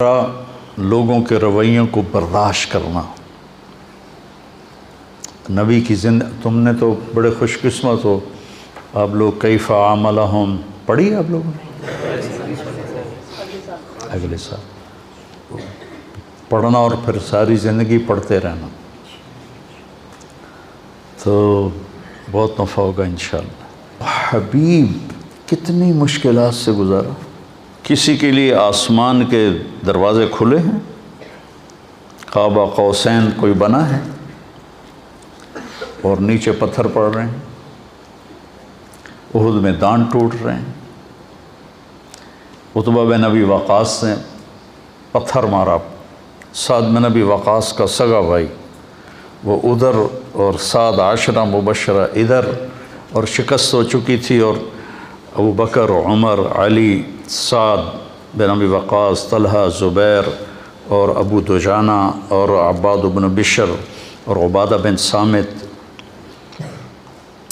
لوگوں کے رویوں کو برداشت کرنا. نبی کی تم نے تو بڑے خوش قسمت ہو آپ لوگ. کیف عاملہم پڑھی آپ لوگوں نے اگلے سال پڑھنا اور پھر ساری زندگی پڑھتے رہنا تو بہت نفع ہوگا انشاءاللہ. حبیب کتنی مشکلات سے گزارا. کسی کے لیے آسمان کے دروازے کھلے ہیں، قاب قوسین کوئی بنا ہے اور نیچے پتھر پڑ رہے ہیں، احد میں دان ٹوٹ رہے ہیں. عتبہ بن ابی وقاص نے پتھر مارا. سعد بن ابی وقاص کا سگا بھائی وہ ادھر اور سعد عشرہ مبشرہ ادھر، اور شکست ہو چکی تھی. اور ابو بکر، عمر، علی، سعد بن ابی وقاص، طلحہ، زبیر اور ابو دجانہ اور عباد بن بشر اور عبادہ بن صامت،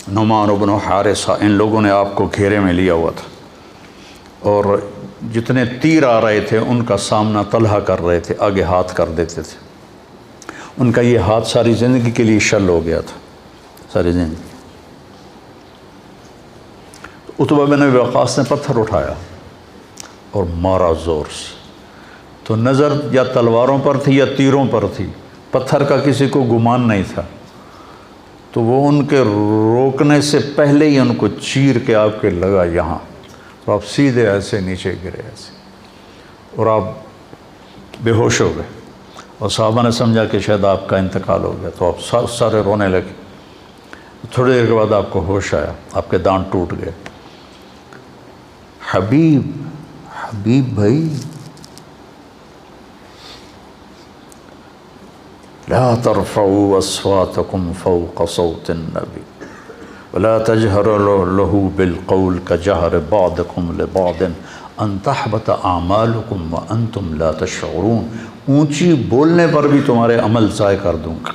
نعمان بن حارثہ، ان لوگوں نے آپ کو گھیرے میں لیا ہوا تھا. اور جتنے تیر آ رہے تھے ان کا سامنا طلحہ کر رہے تھے، آگے ہاتھ کر دیتے تھے. ان کا یہ ہاتھ ساری زندگی کے لیے شل ہو گیا تھا، ساری زندگی. عتبہ بن ابی وقاص نے پتھر اٹھایا اور مارا زور سے. تو نظر یا تلواروں پر تھی یا تیروں پر تھی، پتھر کا کسی کو گمان نہیں تھا. تو وہ ان کے روکنے سے پہلے ہی ان کو چیر کے آپ کے لگا یہاں، تو آپ سیدھے ایسے نیچے گرے ایسے، اور آپ بے ہوش ہو گئے. اور صحابہ نے سمجھا کہ شاید آپ کا انتقال ہو گیا، تو آپ سارے رونے لگے. تھوڑی دیر کے بعد آپ کو ہوش آیا، آپ کے دانت ٹوٹ گئے. حبیب بھائی، لا ترفعوا اصواتكم فوق صوت النبي ولا تجهروا له بالقول كجهر بعضكم لبعض ان تحبط اعمالكم وانتم لا تشعرون. اونچی بولنے پر بھی تمہارے عمل ضائع کر دوں گا.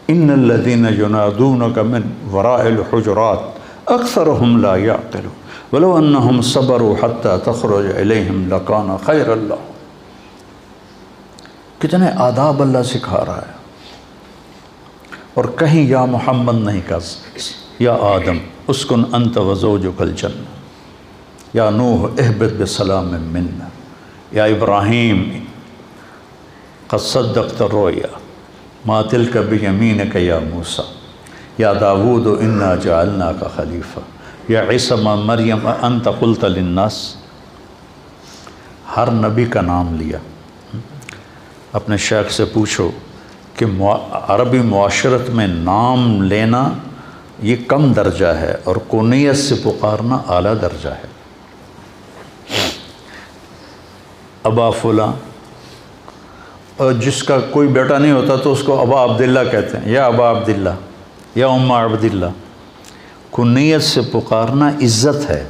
ان الذين ينادونك من وراء الحجرات اکثرهم لا يعقلون ولو انهم صبروا حتى تخرج اليهم لكان خيرا لهم. کتنے آداب اللہ سکھا رہا ہے. اور کہیں یا محمد نہیں کہا، یا آدم اسکن انت وزوجک الجنہ، یا نوح اہبط بسلام منا، یا ابراہیم قد صدقت الرؤیا ما تلک بیمینک یا موسیٰ، یا داود انا جعلناک خلیفہ، یا عیسی مریم انت قلت للناس. ہر نبی کا نام لیا. اپنے شیخ سے پوچھو کہ عربی معاشرت میں نام لینا یہ کم درجہ ہے اور کنیت سے پکارنا اعلیٰ درجہ ہے. ابا فلاں، اور جس کا کوئی بیٹا نہیں ہوتا تو اس کو ابا عبداللہ کہتے ہیں، یا ابا عبداللہ، یا ام عبداللہ. کنیت سے پکارنا عزت ہے،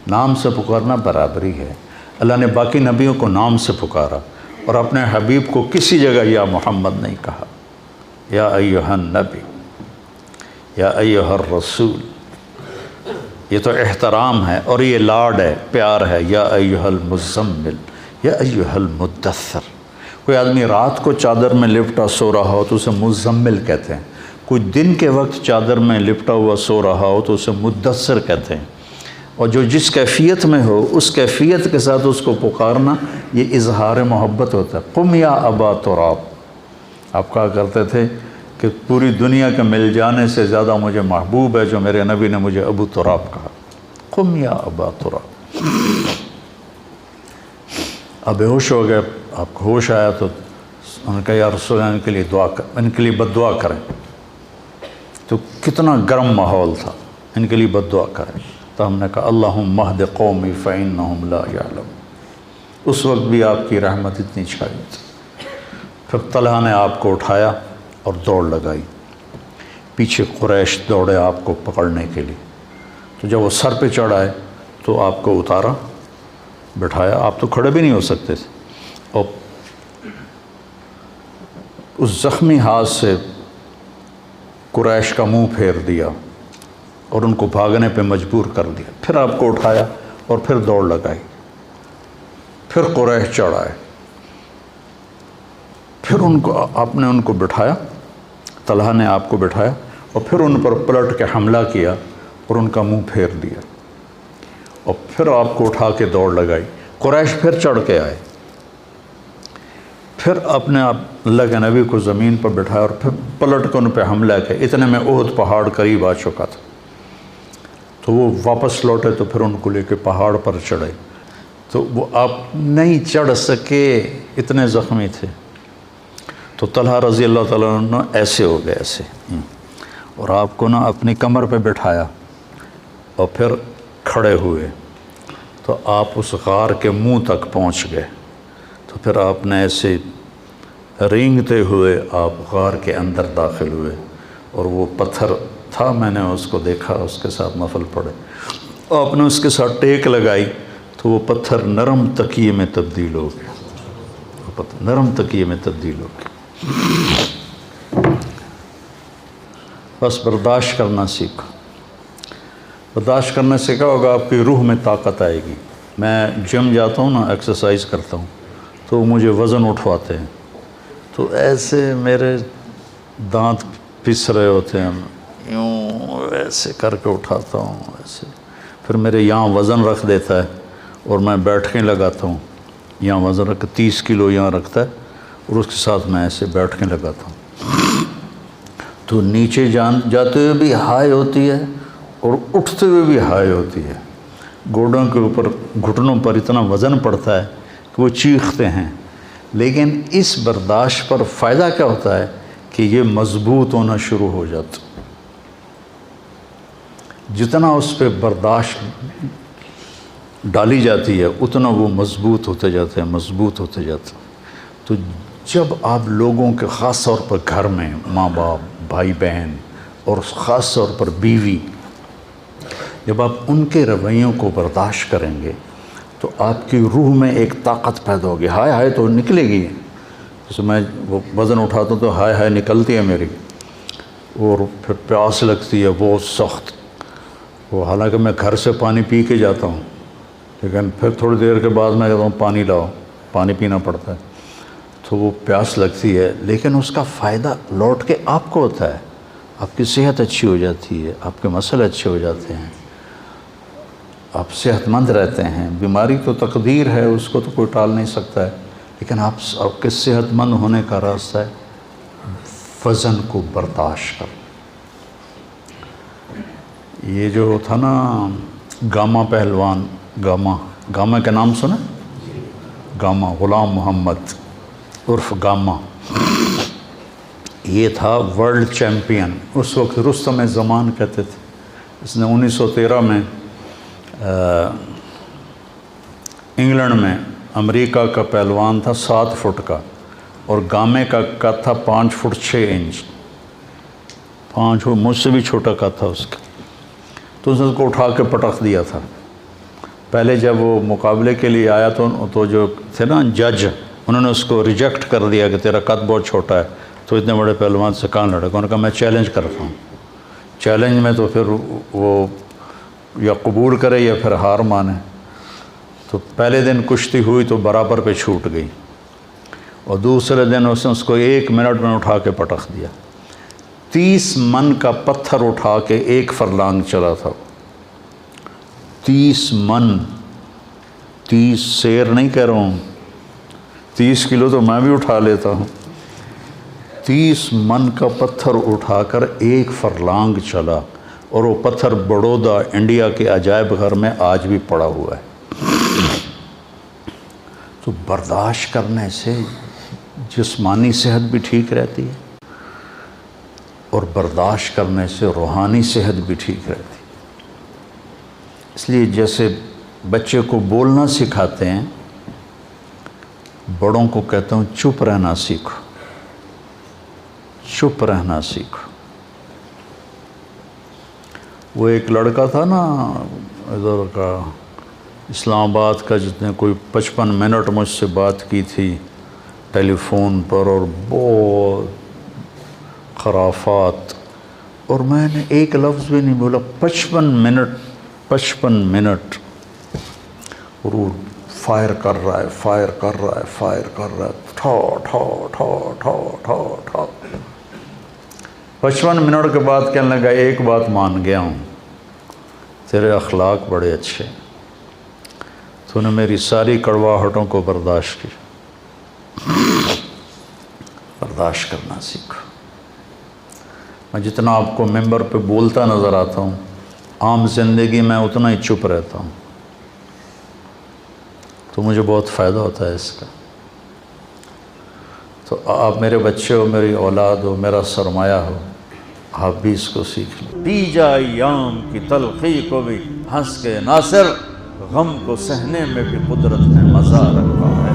نام سے پکارنا برابری ہے. اللہ نے باقی نبیوں کو نام سے پکارا اور اپنے حبیب کو کسی جگہ یا محمد نہیں کہا. یا ایھا النبی، یا ایھا الرسول. یہ تو احترام ہے اور یہ لاڈ ہے، پیار ہے. یا ایھا المزمل، یا ایھا المدثر. کوئی آدمی رات کو چادر میں لپٹا سو رہا ہو تو اسے مزمل کہتے ہیں. کوئی دن کے وقت چادر میں لپٹا ہوا سو رہا ہو تو اسے مدثر کہتے ہیں. اور جو جس کیفیت میں ہو اس کیفیت کے ساتھ اس کو پکارنا یہ اظہار محبت ہوتا ہے. قم یا ابا تراب. آپ کہا کرتے تھے کہ پوری دنیا کے مل جانے سے زیادہ مجھے محبوب ہے جو میرے نبی نے مجھے ابو تراب کہا. قم یا ابا تراب. اب بے ہوش ہو گئے، آپ کو ہوش آیا تو انہوں نے کہا یا رسول اللہ ان کے لیے دعا کر، ان کے لیے بد دعا کریں. تو کتنا گرم ماحول تھا، ان کے لیے بد دعا کریں. تو ہم نے کہا اللہم اہد قومی فإنہم لا یعلمون. اس وقت بھی آپ کی رحمت اتنی چھائی تھی. پھر طلحہ نے آپ کو اٹھایا اور دوڑ لگائی. پیچھے قریش دوڑے آپ کو پکڑنے کے لیے. تو جب وہ سر پہ چڑھ آئے تو آپ کو اتارا، بٹھایا. آپ تو کھڑے بھی نہیں ہو سکتے تھے. اور اس زخمی ہاتھ سے قریش کا منہ پھیر دیا اور ان کو بھاگنے پہ مجبور کر دیا. پھر آپ کو اٹھایا اور پھر دوڑ لگائی. پھر قریش چڑھ آئے، پھر آپ نے ان کو بٹھایا، طلحہ نے آپ کو بٹھایا اور پھر ان پر پلٹ کے حملہ کیا اور ان کا منہ پھیر دیا اور پھر آپ کو اٹھا کے دوڑ لگائی۔ قریش پھر چڑھ کے آئے، پھر اپنے اللہ کے نبی کو زمین پر بٹھایا اور پھر پلٹ کے ان پہ حملہ کیا۔ اتنے میں احد پہاڑ قریب آ چکا تھا، تو وہ واپس لوٹے تو پھر ان کو لے کے پہاڑ پر چڑھے، تو وہ آپ نہیں چڑھ سکے، اتنے زخمی تھے۔ تو طلحہ رضی اللہ تعالیٰ عنہ ایسے ہو گئے، ایسے، اور آپ کو نا اپنی کمر پہ بٹھایا اور پھر کھڑے ہوئے، تو آپ اس غار کے منہ تک پہنچ گئے، تو پھر آپ نے ایسے رینگتے ہوئے آپ غار کے اندر داخل ہوئے، اور وہ پتھر تھا، میں نے اس کو دیکھا، اس کے ساتھ نفل پڑھے، آپ نے اس کے ساتھ ٹیک لگائی تو وہ پتھر نرم تکیے میں تبدیل ہو گیا، وہ پتھر نرم تکیے میں تبدیل ہو گیا۔ بس برداشت کرنا سیکھو، برداشت کرنے سے کیا ہوگا، آپ کی روح میں طاقت آئے گی۔ میں جم جاتا ہوں نا، ایکسرسائز کرتا ہوں، تو مجھے وزن اٹھواتے ہیں، تو ایسے میرے دانت پس رہے ہوتے ہیں، یوں ایسے کر کے اٹھاتا ہوں، ایسے پھر میرے یہاں وزن رکھ دیتا ہے اور میں بیٹھنے لگاتا ہوں، یہاں وزن رکھ 30 کلو یہاں رکھتا ہے اور اس کے ساتھ میں ایسے بیٹھنے لگاتا ہوں، تو نیچے جاتے ہوئے بھی ہائی ہوتی ہے اور اٹھتے ہوئے بھی ہائی ہوتی ہے، گوڑوں کے اوپر گھٹنوں پر اتنا وزن پڑتا ہے کہ وہ چیختے ہیں، لیکن اس برداشت پر فائدہ کیا ہوتا ہے کہ یہ مضبوط ہونا شروع ہو جاتا، جتنا اس پہ برداشت ڈالی جاتی ہے اتنا وہ مضبوط ہوتے جاتے ہیں، مضبوط ہوتے جاتے ہیں۔ تو جب آپ لوگوں کے خاص طور پر گھر میں ماں باپ، بھائی بہن اور خاص طور پر بیوی، جب آپ ان کے رویوں کو برداشت کریں گے تو آپ کی روح میں ایک طاقت پیدا ہوگی، ہائے ہائے تو نکلے گی، جیسے میں وہ وزن اٹھاتا ہوں تو ہائے ہائے نکلتی ہے میری، اور پھر پیاس لگتی ہے بہت سخت، وہ حالانکہ میں گھر سے پانی پی کے جاتا ہوں، لیکن پھر تھوڑی دیر کے بعد میں کہتا ہوں پانی لاؤ، پانی پینا پڑتا ہے، تو وہ پیاس لگتی ہے، لیکن اس کا فائدہ لوٹ کے آپ کو ہوتا ہے، آپ کی صحت اچھی ہو جاتی ہے، آپ کے مسئلے اچھے ہو جاتے ہیں، آپ صحت مند رہتے ہیں۔ بیماری تو تقدیر ہے، اس کو تو کوئی ٹال نہیں سکتا ہے، لیکن آپ کے صحت مند ہونے کا راستہ ہے وزن کو برداشت کر۔ یہ جو تھا نا گاما پہلوان، گاما کا نام سنا؟ گاما غلام محمد عرف گاما، یہ تھا ورلڈ چیمپئن، اس وقت رستم زمان کہتے تھے۔ اس نے 1913 میں انگلینڈ میں، امریکہ کا پہلوان تھا 7 فٹ کا، اور گامے کا قد تھا 5 فٹ 6 انچ، 5 فٹ، مجھ سے بھی چھوٹا قد تھا اس کا، تو اس نے اس کو اٹھا کے پٹخ دیا تھا۔ پہلے جب وہ مقابلے کے لیے آیا تو جو تھے نا جج، انہوں نے اس کو ریجیکٹ کر دیا کہ تیرا قد بہت چھوٹا ہے، تو اتنے بڑے پہلوان سے کہاں لڑے گا؟ انہوں نے کہا میں چیلنج کرتا ہوں۔ چیلنج میں تو پھر وہ یا قبول کرے یا پھر ہار مانے۔ تو پہلے دن کشتی ہوئی تو برابر پہ چھوٹ گئی، اور دوسرے دن اس نے اس کو 1 منٹ میں اٹھا کے پٹخ دیا۔ 30 من کا پتھر اٹھا کے 1 فرلانگ چلا تھا، 30 من، 30 سیر نہیں کہہ رہا ہوں، 30 کلو تو میں بھی اٹھا لیتا ہوں، 30 من کا پتھر اٹھا کر 1 فرلانگ چلا، اور وہ پتھر بڑودہ انڈیا کے عجائب گھر میں آج بھی پڑا ہوا ہے۔ تو برداشت کرنے سے جسمانی صحت بھی ٹھیک رہتی ہے، اور برداشت کرنے سے روحانی صحت بھی ٹھیک رہتی ہے۔ اس لیے جیسے بچے کو بولنا سکھاتے ہیں، بڑوں کو کہتا ہوں چپ رہنا سیکھو، چپ رہنا سیکھو۔ وہ ایک لڑکا تھا نا ادھر کا، اسلام آباد کا، جس نے کوئی 55 منٹ مجھ سے بات کی تھی ٹیلی فون پر، اور بہت خرافات، اور میں نے ایک لفظ بھی نہیں بولا، 55 منٹ، اور وہ فائر کر رہا ہے، فائر کر رہا ہے، فائر کر رہا ہے، ٹھو ٹھو ٹھو ٹھو ٹھو ٹھو۔ 55 منٹ کے بعد کہنے لگا ایک بات مان گیا ہوں، تیرے اخلاق بڑے اچھے، تو نے میری ساری کڑواہٹوں کو برداشت کی، برداشت کرنا سیکھو۔ میں جتنا آپ کو ممبر پہ بولتا نظر آتا ہوں، عام زندگی میں اتنا ہی چپ رہتا ہوں، تو مجھے بہت فائدہ ہوتا ہے اس کا۔ تو آپ میرے بچے ہو، میری اولاد ہو، میرا سرمایہ ہو، آپ بھی اس کو سیکھ لیں۔ دی جا ایام کی تلخی کو بھی ہنس کے ناصر، غم کو سہنے میں بھی قدرت نے مزہ رکھا ہے۔